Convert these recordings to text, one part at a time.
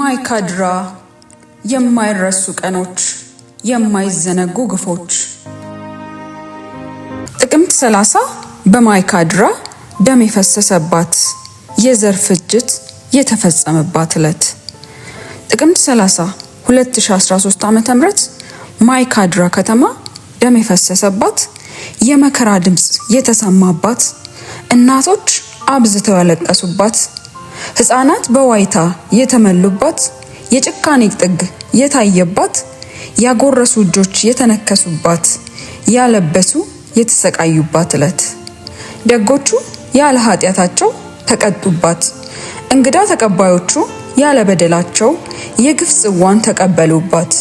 ማይካድራ የማይረሱ ቀኖች የማይዘነጉ ግፎች። ጥቅምት 30 በማይካድራ ደም የፈሰሰባት የዘር ፍጅት የተፈጸመባት ዕለት። ጥቅምት 30 2013 ዓ.ም ማይካድራ ከተማ ደም የፈሰሰባት የመከራ ድምጽ የተሰማባት፣ እናቶች አብዝተው ያለቀሱባት፣ ህፃናት በዋይታ የተመሉባት፣ የጭካኔ ጥግ የታየባት፣ ያጎረሱ እጆች የተነከሱባት፣ ያለበሱ የተሰቃዩባት ዕለት። ደጎቹ ያለ ኃጢያታቸው ተቀጡባት፣ እንግዳ ተቀባዮቹ ያለ በደላቸው የግፍ ጽዋን ተቀበሉባት፣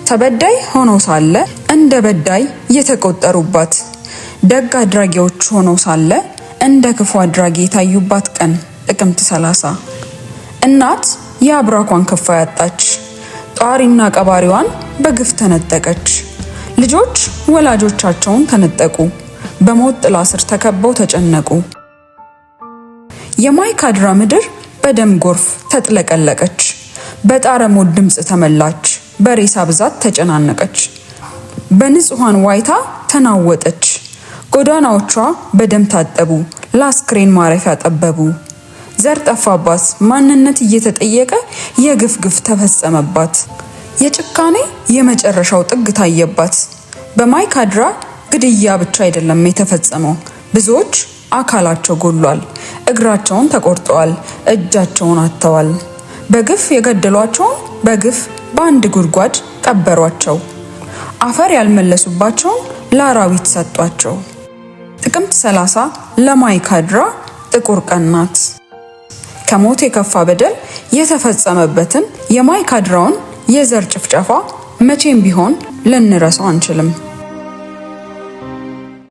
ተበዳይ ሆነው ሳለ እንደ በዳይ የተቆጠሩባት፣ ደግ አድራጊዎች ሆነው ሳለ እንደ ክፉ አድራጊ የታዩባት ቀን ጥቅምት 30። እናት የአብራኳን ክፋይ ያጣች፣ ጧሪና ቀባሪዋን በግፍ ተነጠቀች። ልጆች ወላጆቻቸውን ተነጠቁ፣ በሞት ጥላ ስር ተከበው ተጨነቁ። የማይካድራ ምድር በደም ጎርፍ ተጥለቀለቀች፣ በጣረ ሞት ድምጽ ተመላች፣ በሬሳ ብዛት ተጨናነቀች፣ በንጹሃን ዋይታ ተናወጠች። ጎዳናዎቿ በደም ታጠቡ፣ ለአስክሬን ማረፊያ ጠበቡ። ዘር ጠፋባት፣ ማንነት እየተጠየቀ የግፍ ግፍ ተፈጸመባት። የጭካኔ የመጨረሻው ጥግ ታየባት። በማይካድራ ግድያ ብቻ አይደለም የተፈጸመው፣ ብዙዎች አካላቸው ጎሏል፣ እግራቸውን ተቆርጠዋል፣ እጃቸውን አጥተዋል። በግፍ የገደሏቸውን በግፍ በአንድ ጉድጓድ ቀበሯቸው። አፈር ያልመለሱባቸውን ለአራዊት ሰጧቸው። ጥቅምት 30 ለማይካድራ ጥቁር ቀን ናት። ከሞት የከፋ በደል የተፈጸመበትን የማይካድራውን የዘር ጭፍጨፋ መቼም ቢሆን ልንረሳው አንችልም።